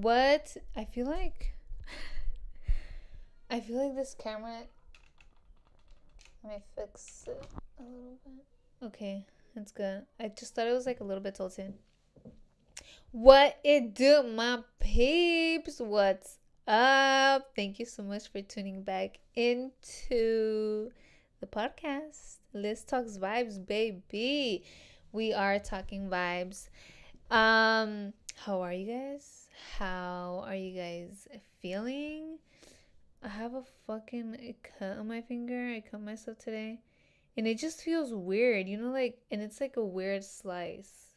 What? I feel like this camera. Let me fix it a little bit. Okay, that's good. I just thought it was like a little bit tilted. What it do, my peeps? What's up? Thank you so much for tuning back into the podcast. Let's talk vibes, baby. We are talking vibes. How are you guys? How are you guys feeling? I have a fucking cut on my finger. I cut myself today. And it just feels weird, and it's like a weird slice.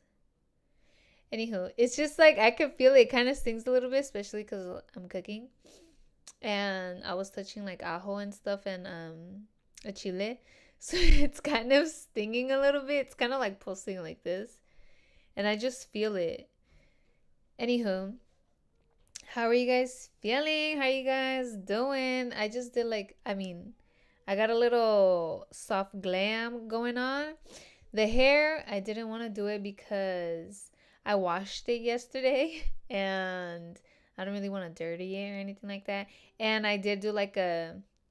Anywho, it's just like I could feel it. It kind of stings a little bit, especially because I'm cooking. And I was touching like ajo and stuff and a chile. So it's kind of stinging a little bit. It's kind of like pulsing like this. And I just feel it. Anywho, how are you guys feeling? How are you guys doing? I just did I got a little soft glam going on. The hair, I didn't want to do it because I washed it yesterday and I don't really want to dirty it or anything like that. And I did do I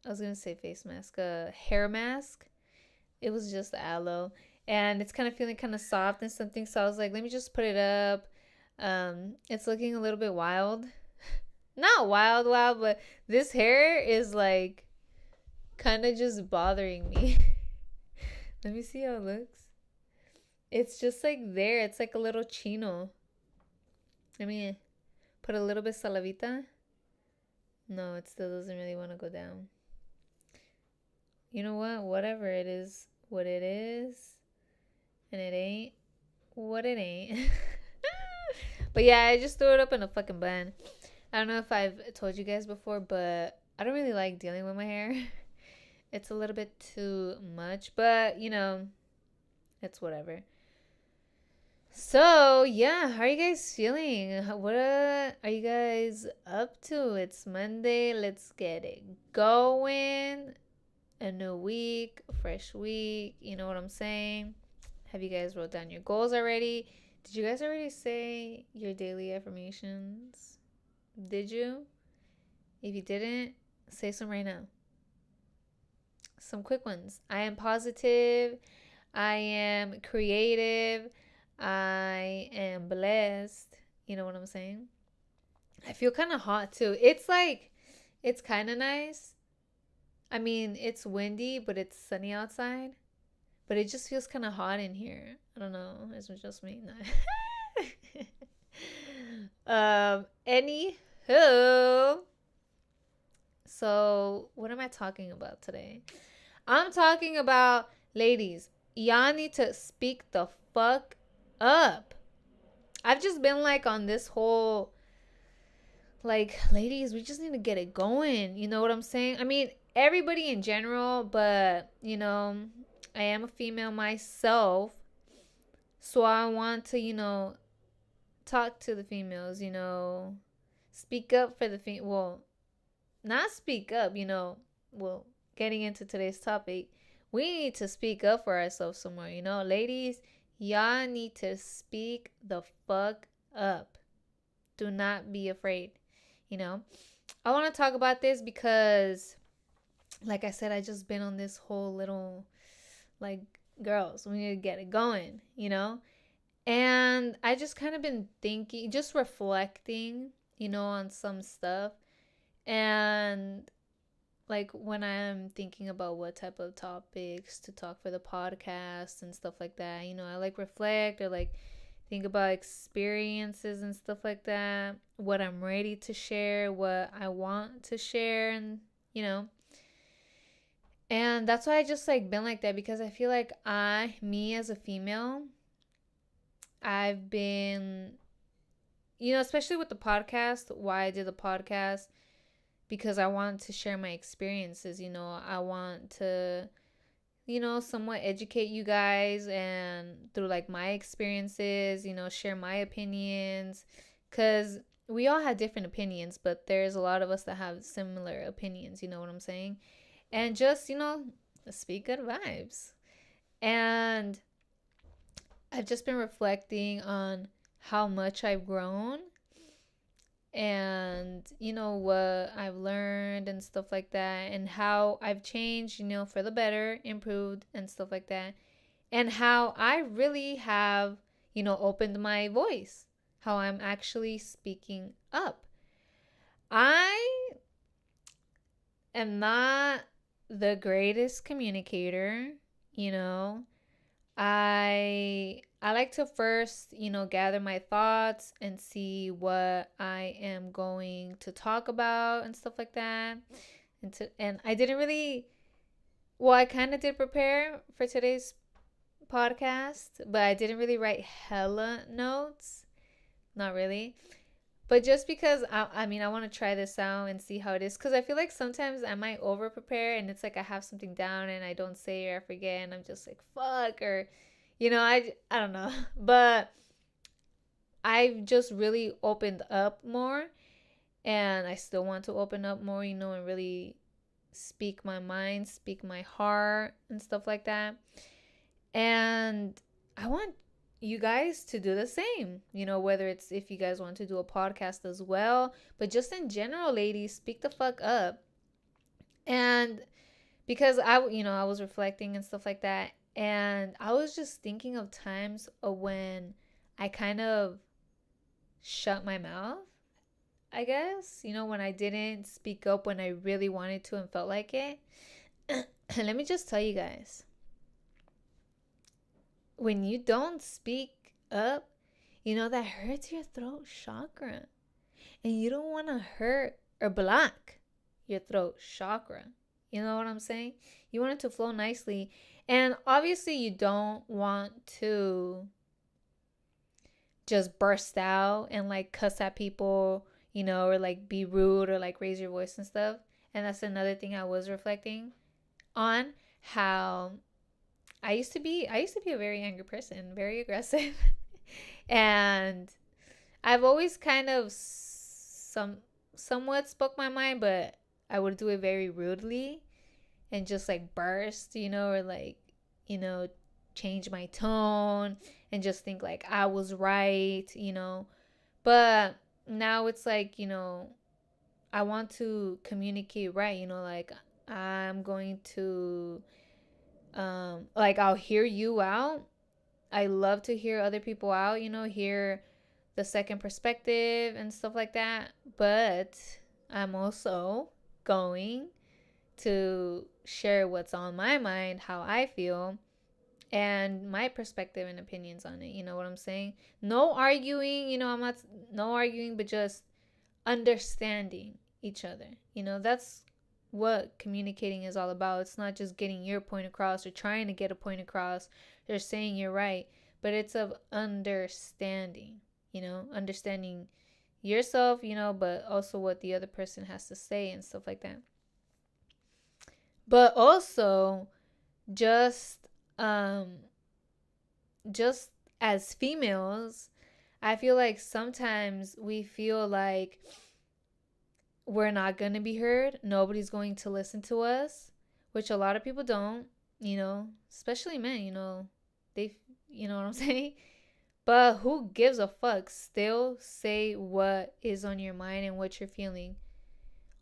was going to say face mask, a hair mask. It was just aloe. And it's kind of feeling kind of soft and something. So I was like, let me just put it up. It's looking a little bit wild. Not wild, but this hair is like kind of just bothering me. Let me see how it looks. It's just like there. It's like a little chino. Let me put a little bit salavita. No, it still doesn't really want to go down. You know what? Whatever it is, what it is. And it ain't what it ain't. But yeah, I just threw it up in a fucking bun. I don't know if I've told you guys before, but I don't really like dealing with my hair. It's a little bit too much, but it's whatever. So, yeah, how are you guys feeling? What are you guys up to? It's Monday. Let's get it going. A new week, a fresh week. You know what I'm saying? Have you guys wrote down your goals already? Did you guys already say your daily affirmations? Did you? If you didn't, say some right now. Some quick ones. I am positive. I am creative. I am blessed. You know what I'm saying? I feel kind of hot too. It's kind of nice. I mean, it's windy, but it's sunny outside. But it just feels kind of hot in here. I don't know. It's just me. Anywho. So, what am I talking about today? I'm talking about, ladies, y'all need to speak the fuck up. I've just been on this whole ladies, we just need to get it going. You know what I'm saying? I mean, everybody in general, but I am a female myself. So I want to, talk to the females, speak up for the well, not speak up, well, getting into today's topic, we need to speak up for ourselves somewhere, ladies, y'all need to speak the fuck up. Do not be afraid. I want to talk about this because, like I said, I just been on this whole little, girls, we need to get it going, and I just kind of been thinking, just reflecting, on some stuff. And when I'm thinking about what type of topics to talk for the podcast and stuff like that, I reflect or think about experiences and stuff like that, what I'm ready to share, what I want to share, and and that's why I just been like that, because I feel like me as a female, I've been, especially with the podcast, why I did the podcast, because I want to share my experiences. I want to somewhat educate you guys, and through my experiences, share my opinions, because we all have different opinions, but there's a lot of us that have similar opinions, you know what I'm saying? And just, speak good vibes. And I've just been reflecting on how much I've grown and what I've learned and stuff like that, and how I've changed, for the better, improved and stuff like that, and how I really have, opened my voice, how I'm actually speaking up. I am not the greatest communicator, you know. I like to first, gather my thoughts and see what I am going to talk about and stuff like that. And I didn't really, well, I kind of did prepare for today's podcast, but I didn't really write hella notes. Not really. But just because I mean, I want to try this out and see how it is, because I feel like sometimes I might over prepare and it's like I have something down and I don't say it or I forget and I'm just like fuck, or I don't know. But I've just really opened up more, and I still want to open up more, and really speak my mind, speak my heart and stuff like that. And I want you guys to do the same, whether it's if you guys want to do a podcast as well, but just in general, ladies, speak the fuck up. And because I was reflecting and stuff like that, and I was just thinking of times of when I kind of shut my mouth, I guess, when I didn't speak up when I really wanted to and felt like it. And let me just tell you guys, when you don't speak up, that hurts your throat chakra. And you don't want to hurt or block your throat chakra. You know what I'm saying? You want it to flow nicely. And obviously, you don't want to just burst out and like cuss at people, or like be rude or like raise your voice and stuff. And that's another thing I was reflecting on, how I used to be a very angry person, very aggressive. And I've always kind of somewhat spoke my mind, but I would do it very rudely and just like burst, or like, you know, change my tone and just think like I was right. But now it's like, I want to communicate right, like I'm going to like I'll hear you out. I love to hear other people out, hear the second perspective and stuff like that. But I'm also going to share what's on my mind, how I feel, and my perspective and opinions on it. You know what I'm saying? No arguing, I'm not, no arguing, but just understanding each other. That's what communicating is all about. It's not just getting your point across or trying to get a point across or saying you're right, but it's of understanding, understanding yourself, but also what the other person has to say and stuff like that. But also, just um just as females, I feel like sometimes we feel like we're not going to be heard. Nobody's going to listen to us, which a lot of people don't, especially men, they, you know what I'm saying? But who gives a fuck? Still say what is on your mind and what you're feeling.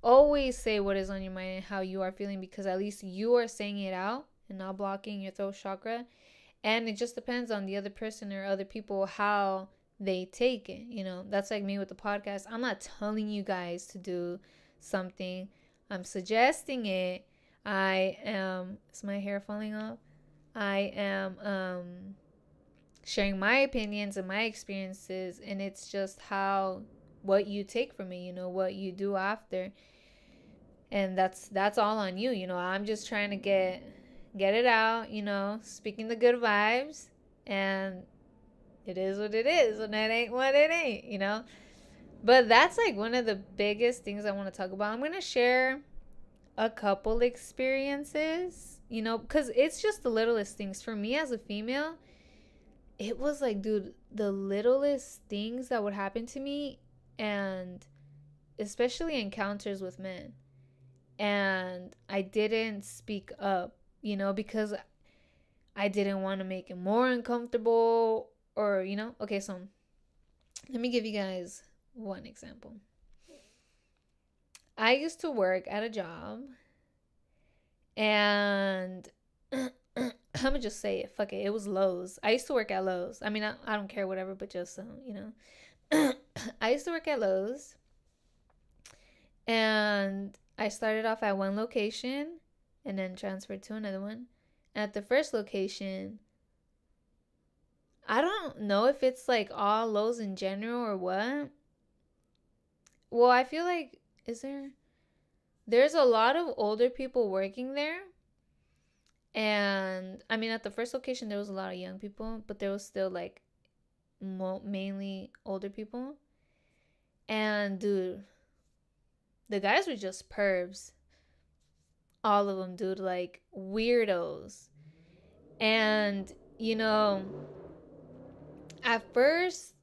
Always say what is on your mind and how you are feeling, because at least you are saying it out and not blocking your throat chakra. And it just depends on the other person or other people how they take it. That's like me with the podcast. I'm not telling you guys to do something, I'm suggesting it. I am, is my hair falling off? I am sharing my opinions and my experiences, and it's just how, what you take from it, what you do after. And that's all on you. I'm just trying to get it out, speaking the good vibes, and it is what it is, and that ain't what it ain't. But that's like one of the biggest things I want to talk about. I'm going to share a couple experiences, because it's just the littlest things for me as a female. It was like, dude, the littlest things that would happen to me, and especially encounters with men. And I didn't speak up, because I didn't want to make it more uncomfortable, or, okay, so let me give you guys one example. I used to work at a job, and I'm gonna just say it. Fuck it. It was Lowe's. I used to work at Lowe's. I mean, I don't care, whatever, but just, you know. I used to work at Lowe's, and I started off at one location and then transferred to another one. And at the first location, I don't know if it's like all Lowe's in general or what. Well, I feel like, there's a lot of older people working there. And I mean, at the first location, there was a lot of young people, but there was still like mainly older people. And dude, the guys were just pervs. All of them, dude, like weirdos. And, you know, at first,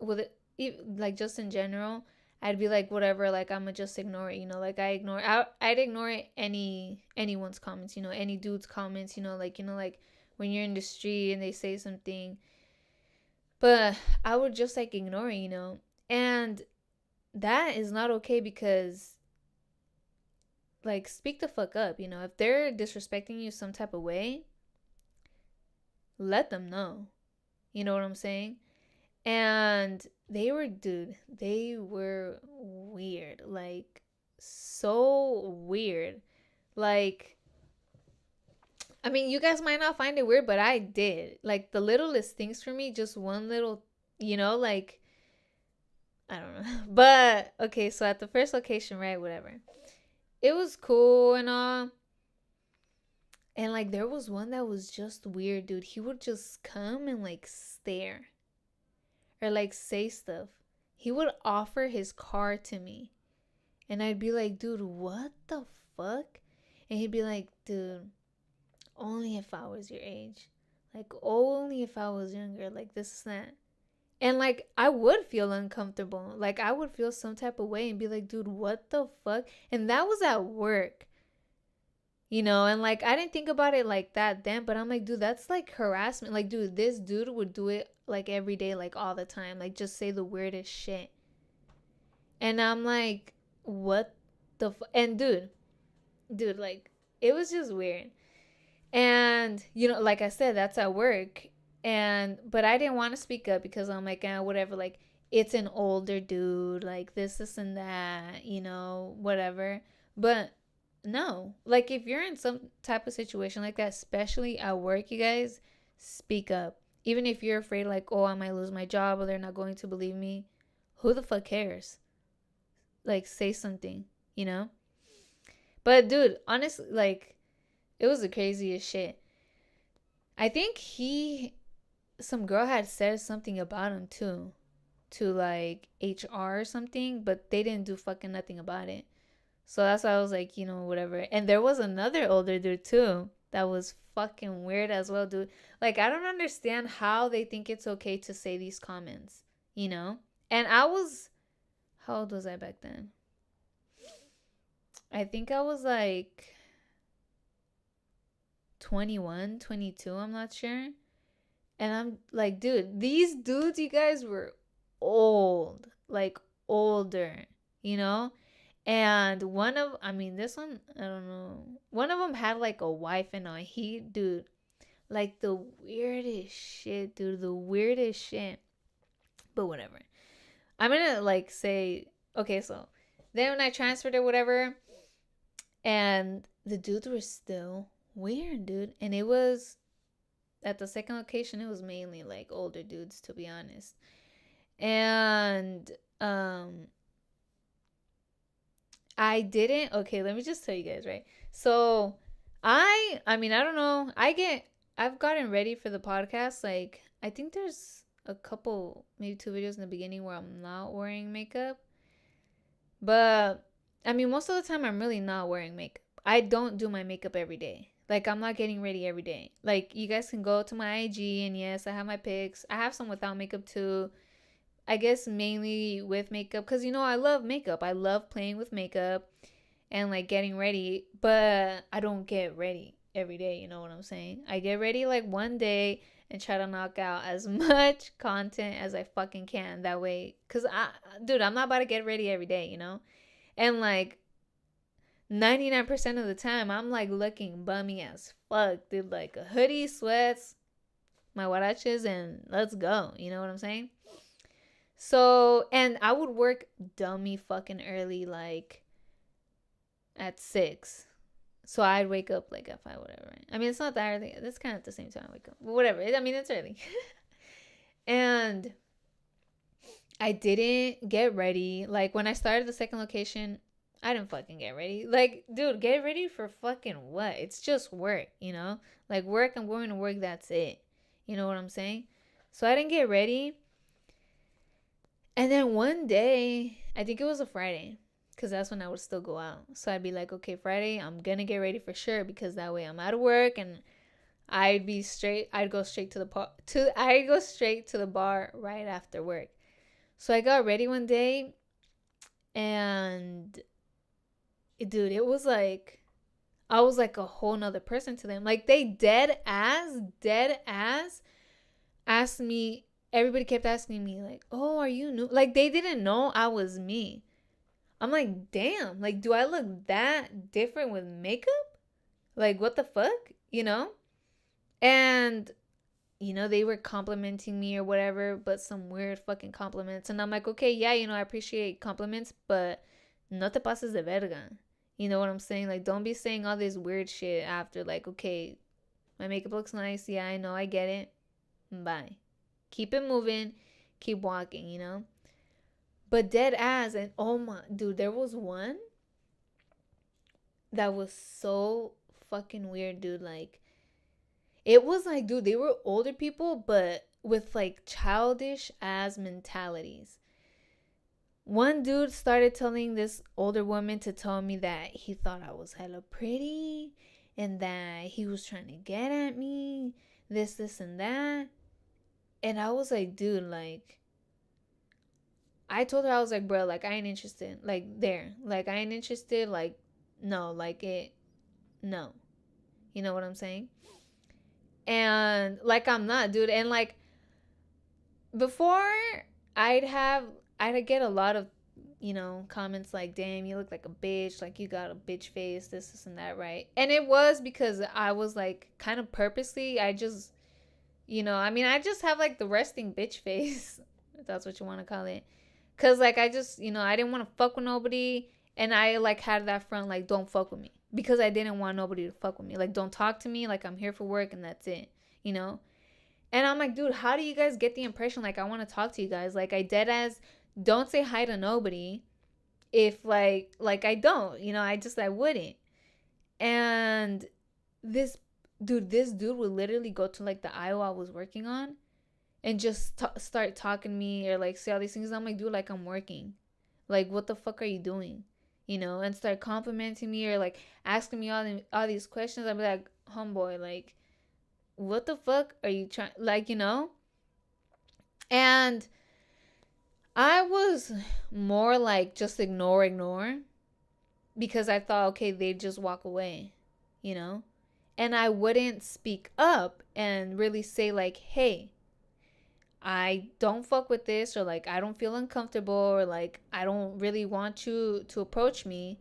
with it, like just in general, I'd be like, whatever, like I'm gonna just ignore it, you know, like I'd ignore it, anyone's comments, you know, any dude's comments, you know, like when you're in the street and they say something, but I would just like ignore it, you know, and that is not okay, because like, speak the fuck up, you know, if they're disrespecting you some type of way, let them know, you know what I'm saying? And they were weird. Like, so weird. Like, I mean, you guys might not find it weird, but I did. Like, the littlest things for me, just one little, you know, like, I don't know. But, okay, so at the first location, right, whatever. It was cool and all. And, like, there was one that was just weird, dude. He would just come and, like, stare. Or like say stuff. He would offer his car to me. And I'd be like, dude, what the fuck? And he'd be like, dude, only if I was your age. Like, only if I was younger. Like, this is that. And like, I would feel uncomfortable. Like, I would feel some type of way and be like, dude, what the fuck? And that was at work. You know, and like, I didn't think about it like that then, but I'm like, dude, that's like harassment. Like, dude, this dude would do it like every day, like all the time, like just say the weirdest shit. And I'm like, what and dude, like, it was just weird. And, you know, like I said, that's at work. But I didn't want to speak up because I'm like, whatever, like, it's an older dude, like this and that, you know, whatever. But no, like, if you're in some type of situation like that, especially at work, you guys, speak up. Even if you're afraid, like, oh, I might lose my job or they're not going to believe me. Who the fuck cares? Like, say something, you know? But dude, honestly, like, it was the craziest shit. I think some girl had said something about him too, to like HR or something, but they didn't do fucking nothing about it. So that's why I was like, you know, whatever. And there was another older dude too that was fucking weird as well, dude. Like, I don't understand how they think it's okay to say these comments, you know? And how old was I back then? I think I was like 21, 22, I'm not sure. And I'm like, dude, these dudes, you guys, were old, like older, you know? And this one, I don't know. One of them had like a wife and all. Dude, like the weirdest shit, dude, the weirdest shit. But whatever. I'm gonna like say, okay, so then when I transferred or whatever, and the dudes were still weird, dude. And it was, at the second location, it was mainly like older dudes, to be honest. And I didn't. Okay, let me just tell you guys, right? So, I mean, I don't know. I've gotten ready for the podcast. Like, I think there's a couple, maybe 2 videos in the beginning where I'm not wearing makeup. But I mean, most of the time I'm really not wearing makeup. I don't do my makeup every day. Like, I'm not getting ready every day. Like, you guys can go to my IG, and yes, I have my pics. I have some without makeup too. I guess mainly with makeup, because, you know, I love makeup. I love playing with makeup and like getting ready, but I don't get ready every day. You know what I'm saying? I get ready like one day and try to knock out as much content as I fucking can that way. Because, dude, I'm not about to get ready every day, you know? And like 99% of the time, I'm like looking bummy as fuck, dude. Like a hoodie, sweats, my huaraches, and let's go. You know what I'm saying? So, and I would work dummy fucking early, like at 6. So I'd wake up like at 5, whatever. Right? I mean, it's not that early. That's kind of at the same time I wake up. But whatever. I mean, it's early. And I didn't get ready. Like when I started the second location, I didn't fucking get ready. Like, dude, get ready for fucking what? It's just work, you know? Like work, I'm going to work, that's it. You know what I'm saying? So I didn't get ready. And then one day, I think it was a Friday, because that's when I would still go out. So I'd be like, okay, Friday, I'm going to get ready for sure, because that way I'm out of work and I'd go straight to the bar right after work. So I got ready one day, and dude, it was like I was like a whole nother person to them. Like they dead ass asked me. Everybody kept asking me like, "Oh, are you new?" Like they didn't know I was me. I'm like, damn. Like, do I look that different with makeup? Like, what the fuck? You know? And they were complimenting me or whatever, but some weird fucking compliments. And I'm like, okay, yeah, I appreciate compliments, but no te pases de verga. You know what I'm saying? Like, don't be saying all this weird shit after, like, okay, my makeup looks nice. Yeah, I know, I get it. Bye. Keep it moving. Keep walking. But dead ass. And oh my, dude, there was one that was so fucking weird, dude. Like, it was like, dude, they were older people, but with like childish ass mentalities. One dude started telling this older woman to tell me that he thought I was hella pretty and that he was trying to get at me, this, and that. And I was like, dude, like, I told her, I was like, bro, like, I ain't interested. Like, there. Like, I ain't interested. Like, no, like, no. You know what I'm saying? And like I'm not, dude. And like before, I'd get a lot of comments like, damn, you look like a bitch, like you got a bitch face, this and that, right? And it was because I was like kind of purposely, I just I just have like the resting bitch face, if that's what you want to call it. Cause like I just I didn't want to fuck with nobody, and I like had that front like, don't fuck with me, because I didn't want nobody to fuck with me. Like, don't talk to me, like I'm here for work and that's it. And I'm like, dude, how do you guys get the impression like I want to talk to you guys? Like, I dead as don't say hi to nobody if like I don't, I wouldn't. And this dude would literally go to like the aisle I was working on and just start talking to me or like say all these things. I'm like, dude, like I'm working. Like, what the fuck are you doing? And start complimenting me or like asking me all these questions. I'd be like, homeboy, like, what the fuck are you trying, like, And I was more like just ignore, because I thought, okay, they'd just walk away, and I wouldn't speak up and really say like, hey, I don't fuck with this, or like I don't feel uncomfortable, or like I don't really want you to approach me,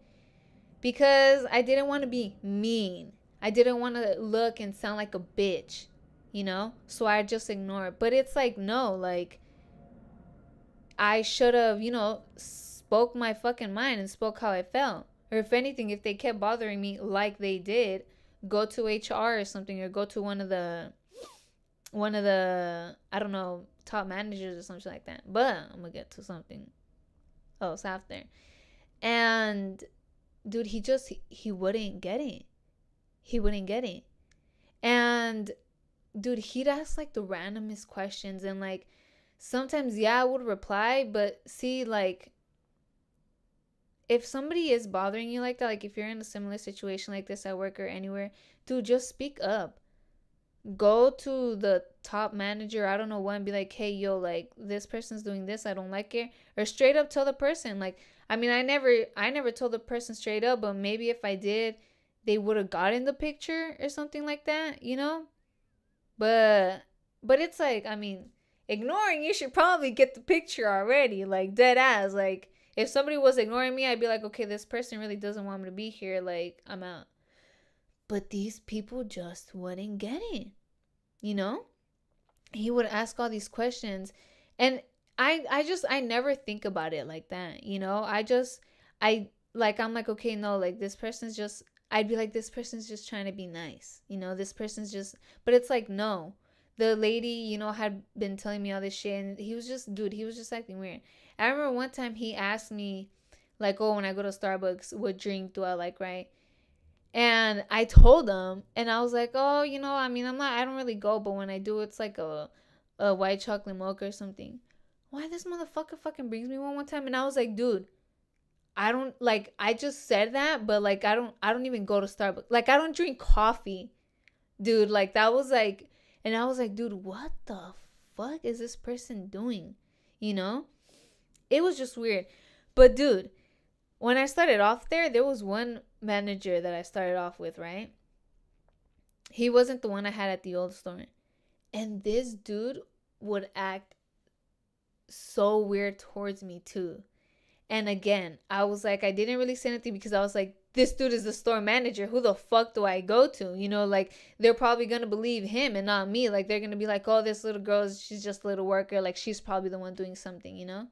because I didn't want to be mean. I didn't want to look and sound like a bitch, So I just ignore it. But it's like, no, like I should have, spoke my fucking mind and spoke how I felt. Or if anything, if they kept bothering me like they did, go to HR or something, or go to one of the I don't know, top managers or something like that. But I'm gonna get to something else after. And dude, he wouldn't get it. He wouldn't get it. And dude, he'd ask like the randomest questions, and like sometimes, yeah, I would reply, but see, like, if somebody is bothering you like that, like if you're in a similar situation like this at work or anywhere, dude, just speak up. Go to the top manager, I don't know what, and be like, hey, yo, like this person's doing this, I don't like it. Or straight up tell the person. Like, I mean, I never told the person straight up, but maybe if I did, they would have gotten the picture or something like that, But it's like, I mean, ignoring, you should probably get the picture already, like dead ass. Like, If somebody was ignoring me, I'd be like, okay, this person really doesn't want me to be here. Like, I'm out. But these people just wouldn't get it. You know? He would ask all these questions. And I never think about it like that. You know? I'm like, okay, no, like this person's just, I'd be like, this person's just trying to be nice. You know, this person's just, but it's like, no. The lady, you know, had been telling me all this shit, and he was just, dude, he was just acting weird. I remember one time he asked me, like, oh, when I go to Starbucks, what drink do I like, right? And I told him, and I was like, oh, you know, I mean, I don't really go, but when I do, it's like a white chocolate mocha or something. Why this motherfucker fucking brings me one time? And I was like, dude, I don't like, I just said that, but like, I don't even go to Starbucks. Like, I don't drink coffee, dude. Like, that was like, and I was like, dude, what the fuck is this person doing? You know? It was just weird. But dude, when I started off there was one manager that I started off with, right? He wasn't the one I had at the old store. And this dude would act so weird towards me too. And again, I was like, I didn't really say anything because I was like, this dude is the store manager. Who the fuck do I go to? You know, like, they're probably going to believe him and not me. Like, they're going to be like, oh, this little girl, she's just a little worker. Like, she's probably the one doing something, you know?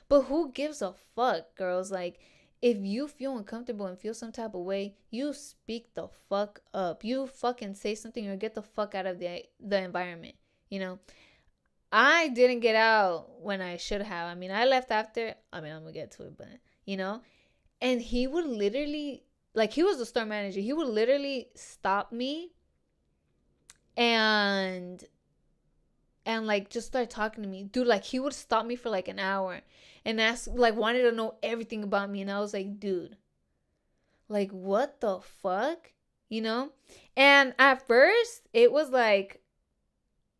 But who gives a fuck, girls? Like, if you feel uncomfortable and feel some type of way, you speak the fuck up. You fucking say something or get the fuck out of the environment, you know? I didn't get out when I should have. I mean, I left after. I mean, I'm going to get to it, but, you know? And he would literally, like, he was the store manager. He would literally stop me and like just start talking to me. Dude, like, he would stop me for like an hour and ask, like, wanted to know everything about me. And I was like, dude, like, what the fuck? You know? And at first, it was like,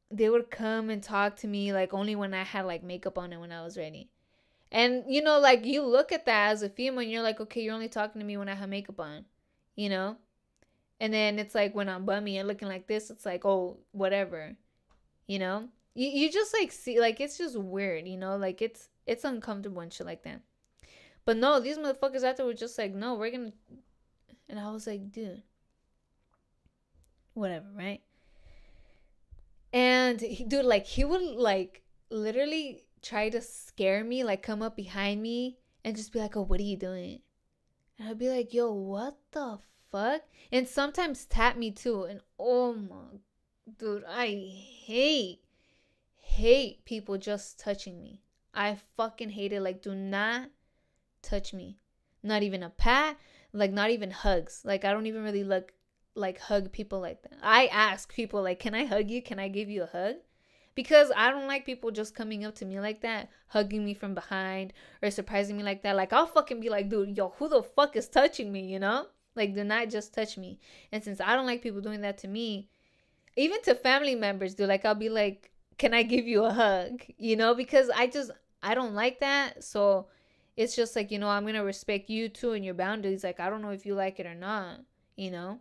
they would come and talk to me like only when I had like makeup on and when I was ready. And, you know, like, you look at that as a female and you're like, okay, you're only talking to me when I have makeup on, you know? And then it's like when I'm bummy and looking like this, it's like, oh, whatever, you know? You just like see, like, it's just weird, you know? Like, it's uncomfortable and shit like that. But no, these motherfuckers out there were just like, no, we're gonna. And I was like, dude, whatever, right? And dude, like, he would like literally try to scare me, like come up behind me and just be like, oh, what are you doing? And I'd be like, yo, what the fuck? And sometimes tap me too. And oh my, dude, I hate people just touching me. I fucking hate it. Like, do not touch me. Not even a pat, like, not even hugs. Like, I don't even really like hug people like that. I ask people, like, can I hug you? Can I give you a hug? Because I don't like people just coming up to me like that, hugging me from behind or surprising me like that. Like, I'll fucking be like, dude, yo, who the fuck is touching me, you know? Like, do not just touch me. And since I don't like people doing that to me, even to family members, dude, like, I'll be like, can I give you a hug? You know? Because I don't like that. So it's just like, you know, I'm going to respect you too and your boundaries. Like, I don't know if you like it or not, you know?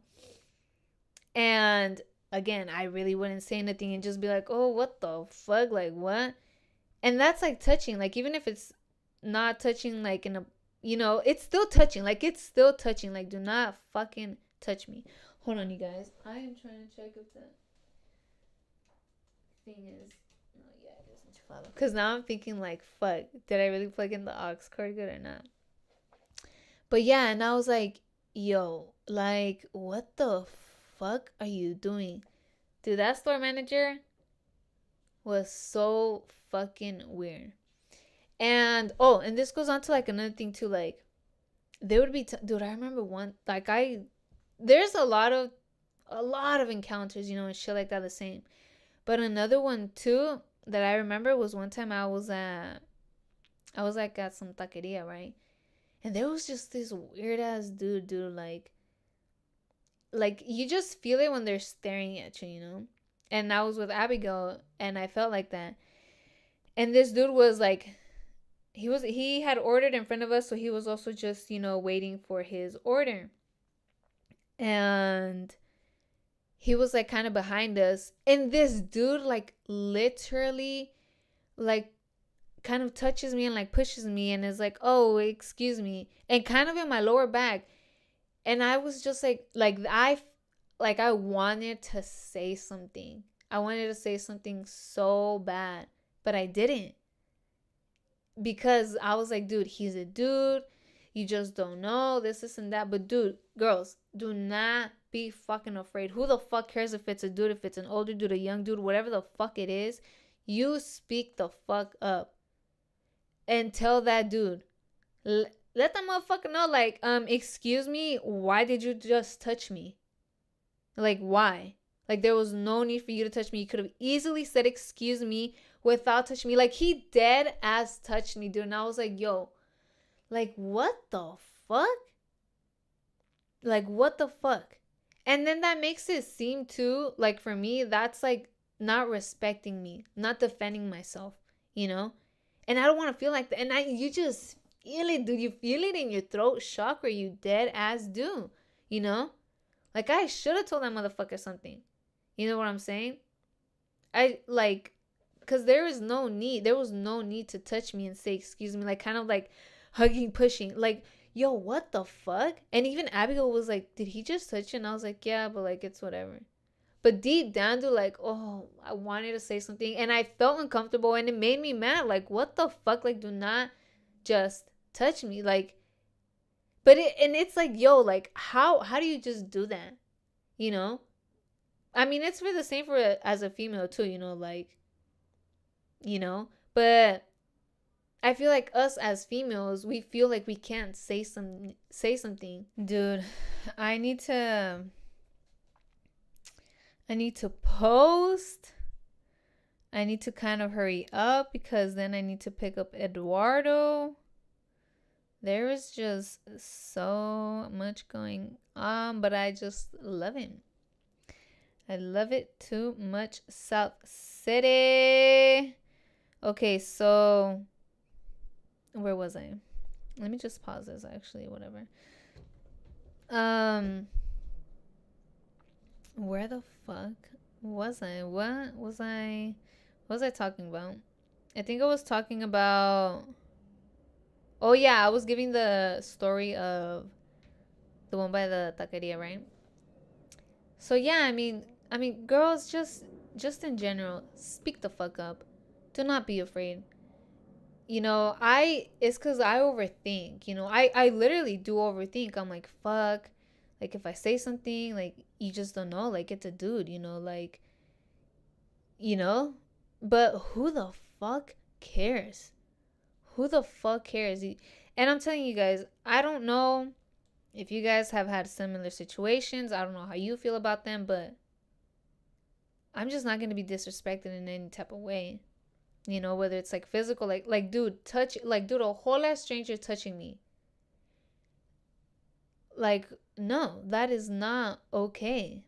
And again, I really wouldn't say anything and just be like, oh, what the fuck? Like, what? And that's like touching. Like, even if it's not touching, like, in a, you know, it's still touching. Like, it's still touching. Like, do not fucking touch me. Hold on, you guys. I am trying to check if that thing is. No, yeah, it isn't too follow. Because now I'm thinking, like, fuck, did I really plug in the aux cord good or not? But yeah, and I was like, yo, like, what the fuck are you doing? Dude, that store manager was so fucking weird. And oh, and this goes on to like another thing too. Like, they would be dude, I remember one, like, there's a lot of encounters, you know, and shit like that the same. But another one too that I remember was one time I was like at some taqueria, right? And there was just this weird ass dude, like you just feel it when they're staring at you, you know? And I was with Abigail and I felt like that. And this dude was like, he had ordered in front of us, so he was also just, you know, waiting for his order. And he was like kind of behind us. And this dude, like, literally, like, kind of touches me and like pushes me and is like, oh, excuse me, and kind of in my lower back. And I was just I wanted to say something. I wanted to say something so bad, but I didn't, because I was like, dude, he's a dude. You just don't know this and that. But dude, girls, do not be fucking afraid. Who the fuck cares if it's a dude, if it's an older dude, a young dude, whatever the fuck it is? You speak the fuck up and tell that dude. Let that motherfucker know, like, excuse me, why did you just touch me? Like, why? Like, there was no need for you to touch me. You could have easily said, excuse me, without touching me. Like, he dead ass touched me, dude. And I was like, yo, like, what the fuck? Like, what the fuck? And then that makes it seem too, like, for me, that's like not respecting me, not defending myself, you know? And I don't want to feel like that. And you just feel it, dude. You feel it in your throat chakra. You dead ass do, you know? Like, I should have told that motherfucker something. You know what I'm saying? Because there was no need to touch me and say, excuse me, like, kind of like hugging, pushing. Like, yo, what the fuck? And even Abigail was like, did he just touch you? And I was like, yeah, but like, it's whatever. But deep down, dude, like, oh, I wanted to say something. And I felt uncomfortable and it made me mad. Like, what the fuck? Like, do not just touch me. Like, it's like, yo, like, how do you just do that? You know? I mean, it's for the same for as a female too, you know, like, you know, but I feel like us as females, we feel like we can't say something. Dude, I need to post. I need to kind of hurry up because then I need to pick up Eduardo. There is just so much going on, but I just love him. I love it too much. South City. Okay, so where was I? Let me just pause this, actually, whatever. Where the fuck was I? What was I talking about? I think I was talking about, oh yeah, I was giving the story of the one by the taqueria, right? So yeah, I mean, girls, just in general, speak the fuck up. Do not be afraid. You know, it's because I overthink. You know, I literally do overthink. I'm like, fuck. Like, if I say something, like, you just don't know. Like, it's a dude, you know, like, you know? But who the fuck cares? Who the fuck cares? And I'm telling you guys, I don't know if you guys have had similar situations. I don't know how you feel about them, but I'm just not going to be disrespected in any type of way. You know, whether it's like physical, like dude, a whole ass stranger touching me. Like, no, that is not okay.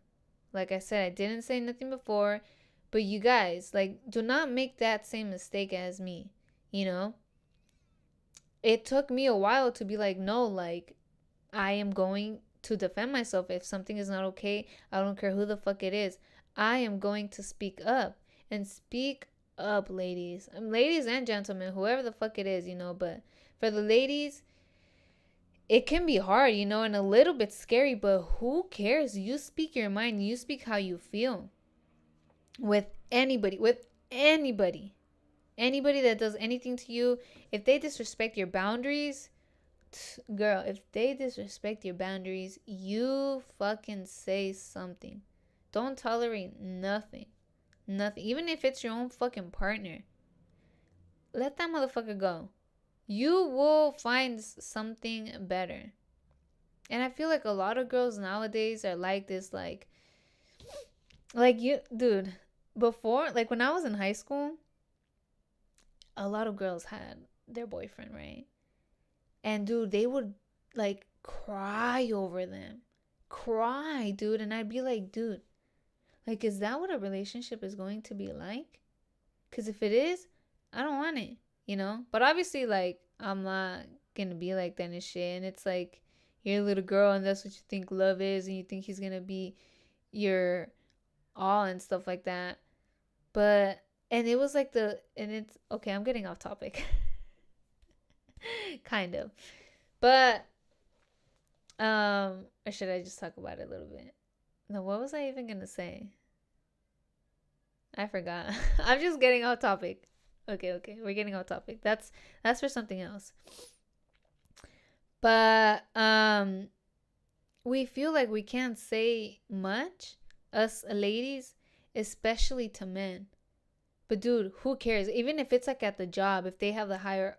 Like I said, I didn't say nothing before, but you guys, like, do not make that same mistake as me. You know, it took me a while to be like, no, like, I am going to defend myself. If something is not okay, I don't care who the fuck it is. I am going to speak up. And speak up, ladies. Ladies and gentlemen, whoever the fuck it is, you know. But for the ladies, it can be hard, you know, and a little bit scary. But who cares? You speak your mind. You speak how you feel. With anybody. Anybody that does anything to you. If they disrespect your boundaries, girl, if they disrespect your boundaries, you fucking say something. Don't tolerate nothing. Nothing. Even if it's your own fucking partner. Let that motherfucker go. You will find something better. And I feel like a lot of girls nowadays are like this, like you, dude, before, like when I was in high school, a lot of girls had their boyfriend, right? And dude, they would like cry over them. Cry, dude. And I'd be like, dude, like, is that what a relationship is going to be like? Because if it is, I don't want it, you know? But obviously, like, I'm not going to be like that and shit. And it's like, you're a little girl and that's what you think love is. And you think he's going to be your all and stuff like that. But And it was like and it's okay, I'm getting off topic. Kind of. But or should I just talk about it a little bit? No, what was I even gonna say? I forgot. I'm just getting off topic. Okay, we're getting off topic. That's for something else. But we feel like we can't say much, us ladies, especially to men. But dude, who cares? Even if it's like at the job, if they have the higher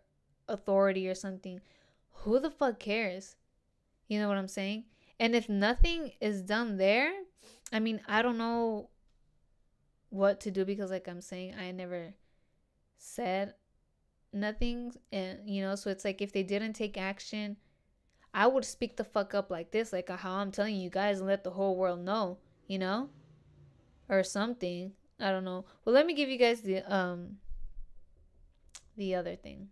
authority or something, who the fuck cares? You know what I'm saying? And if nothing is done there, I mean, I don't know what to do because, like I'm saying, I never said nothing. And, so it's like if they didn't take action, I would speak the fuck up like this, like how I'm telling you guys and let the whole world know, you know? Or something. I don't know. Well, let me give you guys the other thing.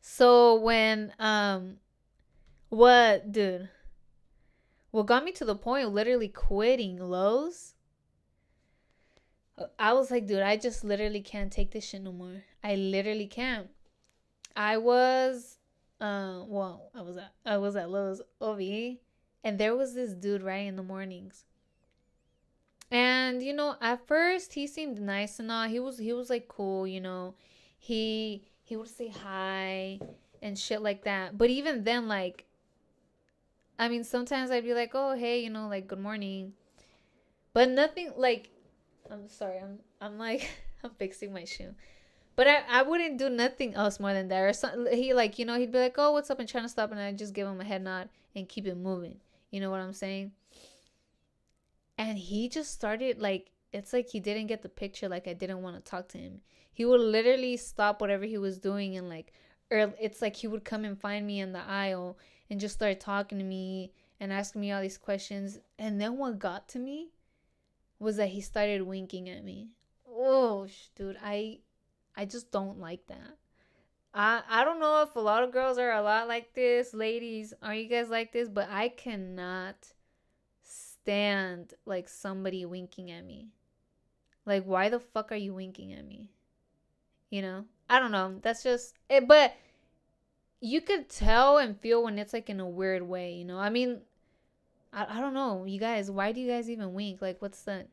So when what dude? What got me to the point of literally quitting Lowe's? I was like, dude, I just literally can't take this shit no more. I literally can't. I was I was at Lowe's OVE, and there was this dude right in the mornings. And at first he seemed nice and all. He was like cool, He would say hi and shit like that. But even then, like, I mean, sometimes I'd be like, "Oh, hey, like good morning." But nothing like I'm sorry. I'm like I'm fixing my shoe. But I wouldn't do nothing else more than that. Or something. He like, he'd be like, "Oh, what's up?" and trying to stop, and I just give him a head nod and keep it moving. You know what I'm saying? And he just started like it's like he didn't get the picture, like I didn't want to talk to him. He would literally stop whatever he was doing and like or it's like he would come and find me in the aisle and just start talking to me and asking me all these questions. And then what got to me was that he started winking at me. Oh, dude, I just don't like that. I don't know if a lot of girls are a lot like this. Ladies, are you guys like this? But I cannot stand like somebody winking at me. Like, why the fuck are you winking at me? I don't know. That's just it. But you could tell and feel when it's like in a weird way. I mean, I don't know. You guys, why do you guys even wink? Like, what's the,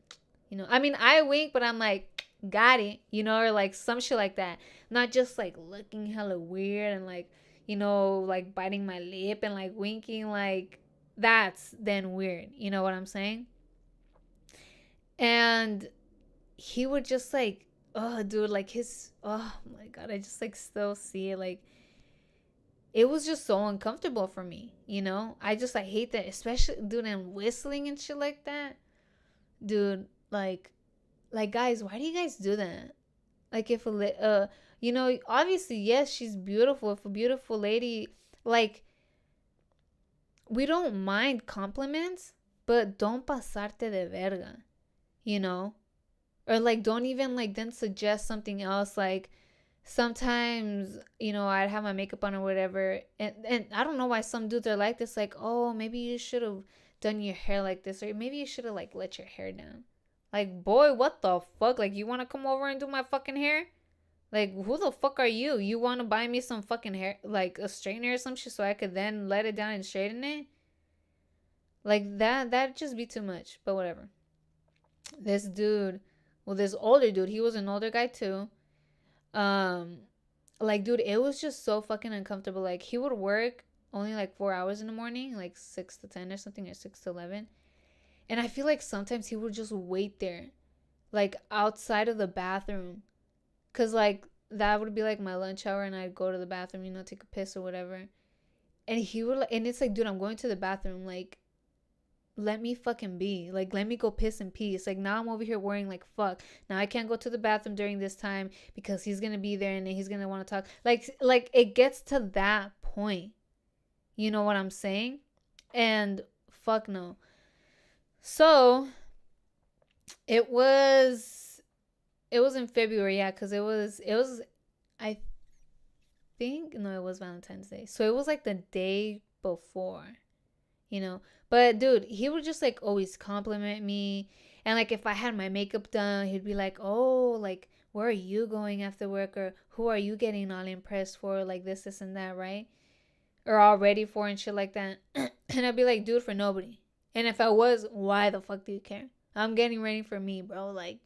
I mean, I wink, but I'm like, got it, or like some shit like that. Not just like looking hella weird and like, like biting my lip and like winking. Like, that's then weird. You know what I'm saying? And he would just like, oh, dude, like oh my God, I just like still see it. Like, it was just so uncomfortable for me, I hate that, especially, dude, and whistling and shit like that. Dude, like guys, why do you guys do that? Like, if obviously, yes, she's beautiful. If a beautiful lady, like, we don't mind compliments, but don't pasarte de verga, you know? Or like, don't even like then suggest something else. Like, sometimes, I'd have my makeup on or whatever. And I don't know why some dudes are like this. Like, oh, maybe you should have done your hair like this. Or maybe you should have like let your hair down. Like, boy, what the fuck? Like, you want to come over and do my fucking hair? Like, who the fuck are you? You want to buy me some fucking hair, like a straightener or some shit, so I could then let it down and straighten it? Like, that'd just be too much. But whatever. This dude, well, this older dude, he was an older guy too. Um, like, dude, it was just so fucking uncomfortable. Like, he would work only like 4 hours in the morning, like 6 to 10 or something, or 6 to 11. And I feel like sometimes he would just wait there, like outside of the bathroom. Cause like that would be like my lunch hour and I'd go to the bathroom, take a piss or whatever. And he would, and it's like, dude, I'm going to the bathroom. Like, let me fucking be. Like, let me go piss in peace. Like, now I'm over here worrying, like, fuck. Now I can't go to the bathroom during this time because he's gonna be there and then he's gonna want to talk. Like it gets to that point. You know what I'm saying? And fuck no. So it was in February, yeah, because it was I think, no, it was Valentine's Day. So it was like the day before. you know. But dude, he would just like always compliment me. And like if I had my makeup done, he'd be like, "Oh, like where are you going after work, or who are you getting all impressed for, like this and that, right? Or all ready for and shit like that." And I'd be like, "Dude, for nobody." And if I was, why the fuck do you care? I'm getting ready for me, bro. Like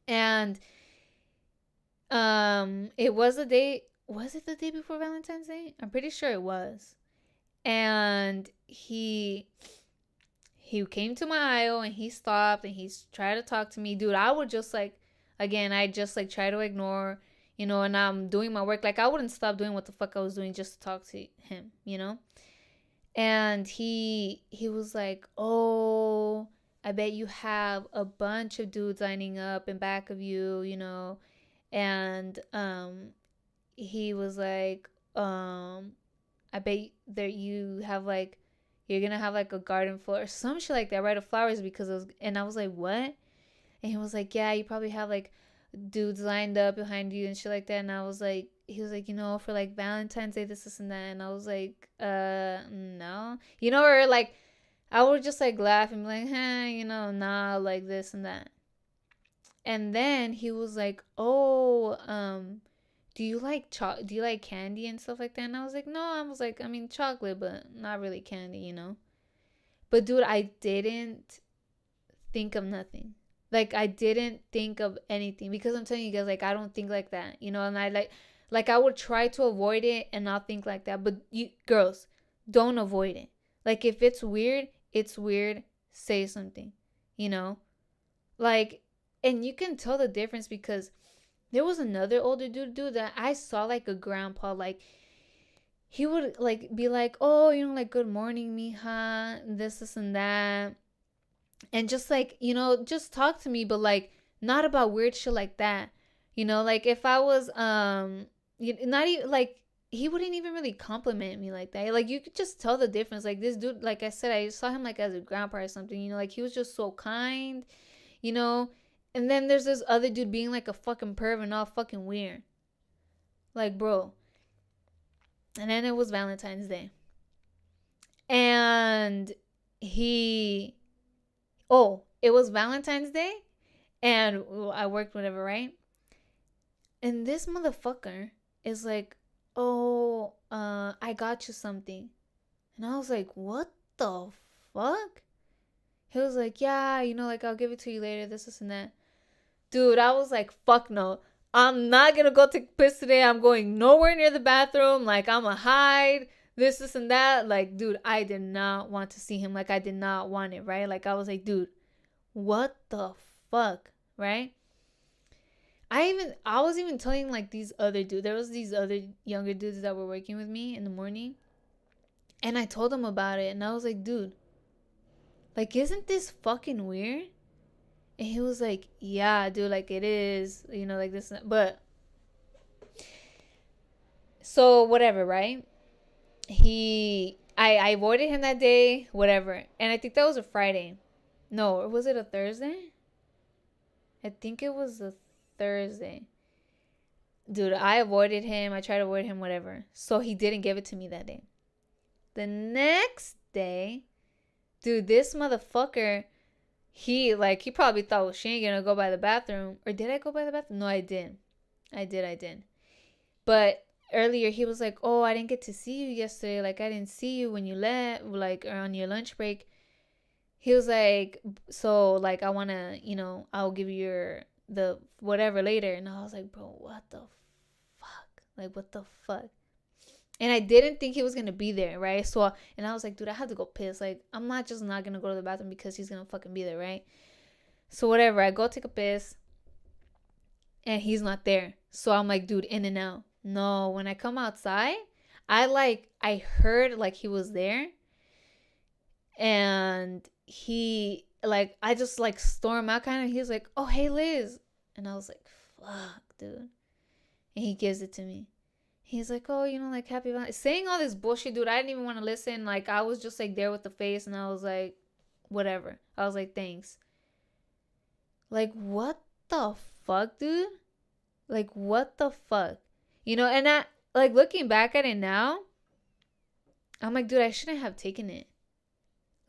and it was the day, was it the day before Valentine's Day? I'm pretty sure it was. And he came to my aisle and he stopped and he tried to talk to me. Dude, I would just like, again, I just like try to ignore, you know, and I'm doing my work. Like I wouldn't stop doing what the fuck I was doing just to talk to him, you know? And he was like, "Oh, I bet you have a bunch of dudes lining up in back of you, you know." And he was like, "I bet that you have like, you're gonna have like a garden full or some shit like that, right? Of flowers." Because it was, and I was like, "What?" And he was like, "Yeah, you probably have like dudes lined up behind you and shit like that." And I was like, he was like, "You know, for like Valentine's Day, this and that." And I was like, no, you know, or like I would just like laugh and be like, "Huh, you know, nah, like this and that." And then he was like, "Oh, do you like do you like candy and stuff like that?" And I was like, "No." I was like, I mean chocolate, but not really candy, you know. But dude, I didn't think of nothing. Like I didn't think of anything, because I'm telling you guys, like I don't think like that, you know. And I like I would try to avoid it and not think like that. But you girls, don't avoid it. Like if it's weird, it's weird. Say something, you know. Like, and you can tell the difference, because there was another older dude that I saw, like a grandpa. Like he would like be like, "Oh, you know, like good morning, mija, this and that." And just like, you know, just talk to me, but like not about weird shit like that. You know, like if I was not even like, he wouldn't even really compliment me like that. Like you could just tell the difference. Like this dude, like I said, I saw him like as a grandpa or something, you know, like he was just so kind, you know. And then there's this other dude being like a fucking perv and all fucking weird. Like, bro. And then it was Valentine's Day. And he oh, it was Valentine's Day, and I worked whatever, right? And this motherfucker is like, "Oh, I got you something." And I was like, "What the fuck?" He was like, "Yeah, you know, like I'll give it to you later, this and that." Dude, I was like, "Fuck no. I'm not gonna go take a piss today. I'm going nowhere near the bathroom. Like, I'ma hide, this and that." Like, dude, I did not want to see him. Like, I did not want it, right? Like, I was like, "Dude, what the fuck?" Right? I was even telling like these other dudes. There was these other younger dudes that were working with me in the morning. And I told them about it. And I was like, "Dude, like, isn't this fucking weird?" And he was like, "Yeah, dude, like it is, you know, like this and that." But so whatever, right? I avoided him that day, whatever. And I think that was a Friday. No, or was it a Thursday? I think it was a Thursday. Dude, I avoided him. I tried to avoid him, whatever. So he didn't give it to me that day. The next day, dude, this motherfucker, he probably thought, "Well, she ain't gonna go by the bathroom." Or did I go by the bathroom? No, I didn't. I did. But earlier he was like, "Oh, I didn't get to see you yesterday. Like I didn't see you when you left, like or on your lunch break." He was like, "So like I wanna, you know, I'll give you the whatever later." And I was like, "Bro, what the fuck? Like what the fuck?" And I didn't think he was gonna be there, right? So, and I was like, "Dude, I have to go piss. Like, I'm not just not gonna go to the bathroom because he's gonna fucking be there, right?" So whatever, I go take a piss, and he's not there. So I'm like, "Dude, in and out." No, when I come outside, I heard like he was there, and he like I just like storm out kind of. He was like, "Oh, hey Liz," and I was like, "Fuck, dude." And he gives it to me. He's like, "Oh, you know, like happy Valentine's," saying all this bullshit, dude. I didn't even want to listen. Like I was just like there with the face, and I was like, whatever. I was like, "Thanks." Like what the fuck, dude? Like what the fuck? You know, and I like looking back at it now, I'm like, dude, I shouldn't have taken it.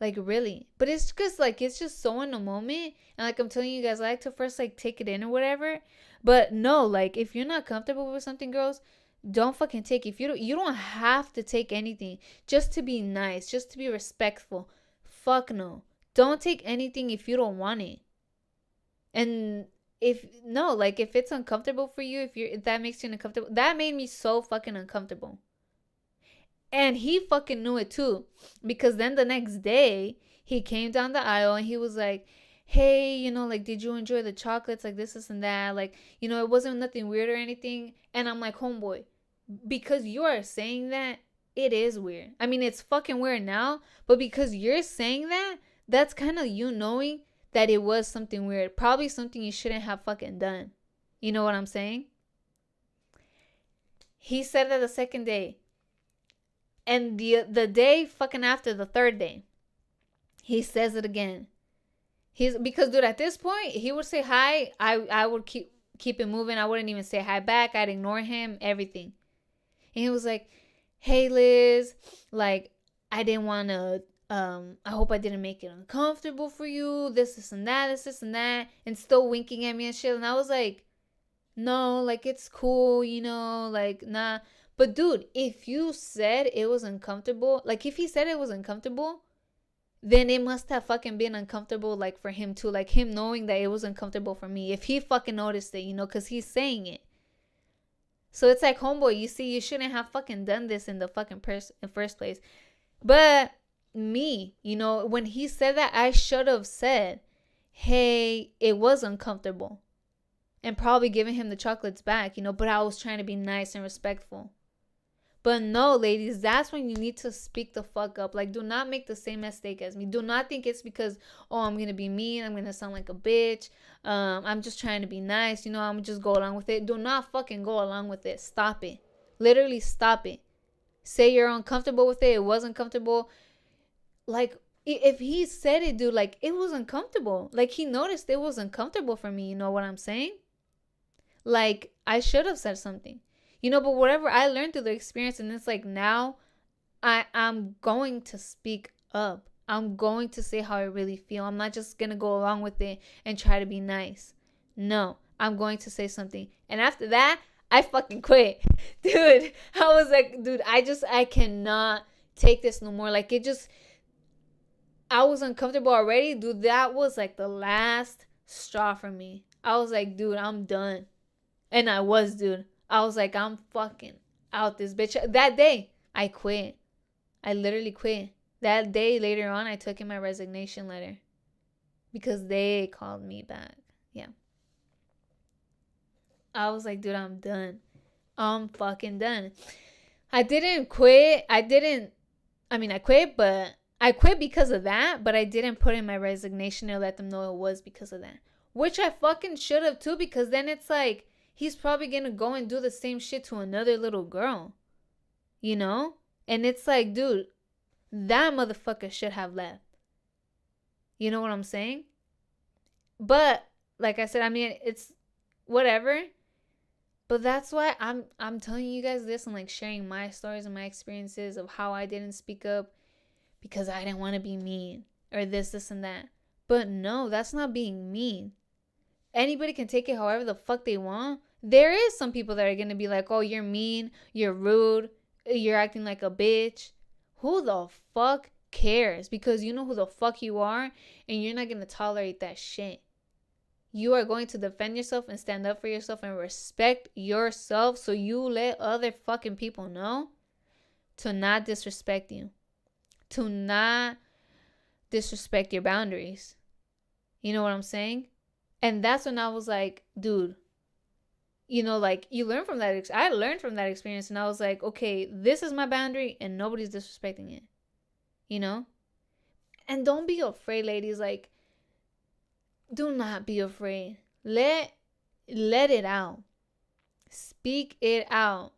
Like, really. But it's because, like, it's just so in the moment. And, like, I'm telling you guys, I like to first, like, take it in or whatever. But no, like, if you're not comfortable with something, girls, don't fucking take it. If you don't have to take anything just to be nice, just to be respectful. Fuck no. Don't take anything if you don't want it. And if no, like if it's uncomfortable for you, if that makes you uncomfortable, that made me so fucking uncomfortable. And he fucking knew it too. Because then the next day, he came down the aisle and he was like, hey, like, did you enjoy the chocolates? Like this and that. Like, it wasn't nothing weird or anything. And I'm like, homeboy, because you are saying that, it is weird. I mean, it's fucking weird now. But because you're saying that, that's kind of you knowing that it was something weird. Probably something you shouldn't have fucking done. You know what I'm saying? He said that the second day. And the day fucking after, the third day, he says it again. Because, dude, at this point, he would say hi. I would keep it moving. I wouldn't even say hi back. I'd ignore him, everything. And he was like, hey, Liz, like, I didn't want to, I hope I didn't make it uncomfortable for you. This and that, this and that. And still winking at me and shit. And I was like, no, like, it's cool, like, nah. But, dude, if you said it was uncomfortable, like, if he said it was uncomfortable, then it must have fucking been uncomfortable, like, for him, too. Like, him knowing that it was uncomfortable for me. If he fucking noticed it, because he's saying it. So it's like, homeboy, you see, you shouldn't have fucking done this in the fucking first place. But me, when he said that, I should have said, hey, it was uncomfortable. And probably giving him the chocolates back, but I was trying to be nice and respectful. But no, ladies, that's when you need to speak the fuck up. Like, do not make the same mistake as me. Do not think it's because, I'm going to be mean. I'm going to sound like a bitch. I'm just trying to be nice. I'm just go along with it. Do not fucking go along with it. Stop it. Literally stop it. Say you're uncomfortable with it. It was uncomfortable. Like, if he said it, dude, like, it was uncomfortable. Like, he noticed it was uncomfortable for me. You know what I'm saying? Like, I should have said something. But whatever I learned through the experience, and it's like now I'm going to speak up. I'm going to say how I really feel. I'm not just going to go along with it and try to be nice. No, I'm going to say something. And after that, I fucking quit. Dude, I was like, dude, I cannot take this no more. Like, I was uncomfortable already. Dude, that was like the last straw for me. I was like, dude, I'm done. And I was, dude. I was like, I'm fucking out this bitch. That day, I quit. I literally quit. That day later on, I took in my resignation letter. Because they called me back. Yeah. I was like, dude, I'm done. I'm fucking done. I didn't quit. I quit, but I quit because of that. But I didn't put in my resignation or let them know it was because of that. Which I fucking should have too. Because then it's like, he's probably going to go and do the same shit to another little girl. And it's like, dude, that motherfucker should have left. You know what I'm saying? But, like I said, I mean, it's whatever. But that's why I'm telling you guys this and, like, sharing my stories and my experiences of how I didn't speak up because I didn't want to be mean or this, and that. But no, that's not being mean. Anybody can take it however the fuck they want. There is some people that are going to be like, oh, you're mean, you're rude, you're acting like a bitch. Who the fuck cares? Because you know who the fuck you are, and you're not going to tolerate that shit. You are going to defend yourself and stand up for yourself and respect yourself, so you let other fucking people know to not disrespect you. To not disrespect your boundaries. You know what I'm saying? And that's when I was like, dude, like, you learn from that. I learned from that experience, and I was like, okay, this is my boundary, and nobody's disrespecting it. And don't be afraid, ladies. Like, do not be afraid. Let it out. Speak it out.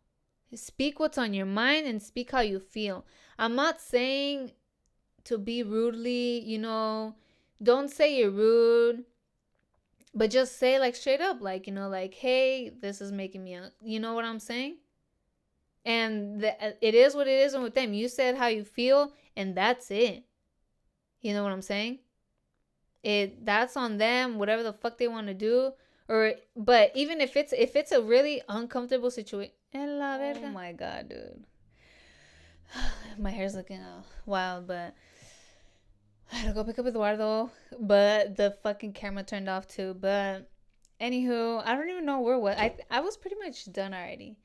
Speak what's on your mind and speak how you feel. I'm not saying to be rudely, don't say you're rude. But just say, like, straight up, like, like, hey, this is making me, you know what I'm saying? And it is what it is. And with them, you said how you feel, and that's it. You know what I'm saying? That's on them, whatever the fuck they want to do. But even if it's a really uncomfortable situation. Oh my god, dude. My hair's looking wild, but I had to go pick up Eduardo. But the fucking camera turned off too. But anywho, I don't even know where what I was pretty much done already.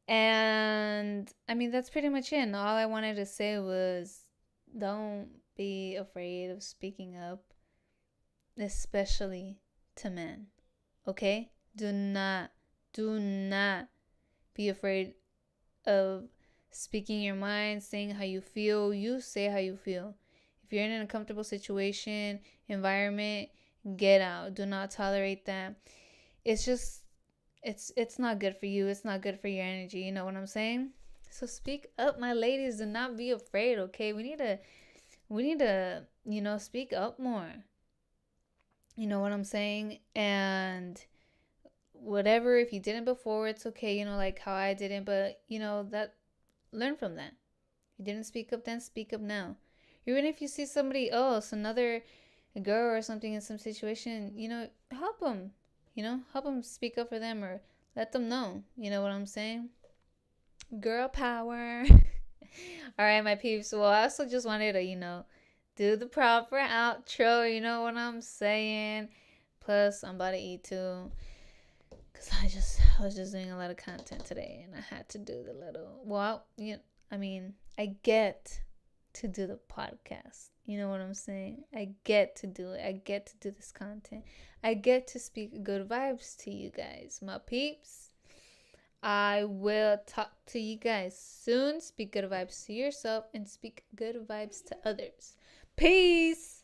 And I mean, that's pretty much it. And all I wanted to say was, don't be afraid of speaking up, especially to men. Okay? Do not be afraid of speaking your mind, saying how you feel. You say how you feel. If you're in an uncomfortable situation, environment, get out. Do not tolerate that. It's just, it's not good for you. It's not good for your energy. You know what I'm saying? So speak up, my ladies. Do not be afraid, okay? We need to, speak up more. You know what I'm saying? And whatever, if you didn't before, it's okay, like how I didn't, but that, learn from that. You didn't speak up then, speak up now. Even if you see somebody else, another girl or something in some situation, help them. Help them speak up for them, or let them know. You know what I'm saying? Girl power. All right, my peeps. Well, I also just wanted to, do the proper outro. You know what I'm saying? Plus, I'm about to eat too. Because I was just doing a lot of content today, and I had to do the little, I get to do the podcast. You know what I'm saying? I get to do it. I get to do this content. I get to speak good vibes to you guys, my peeps. I will talk to you guys soon. Speak good vibes to yourself and speak good vibes to others. Peace.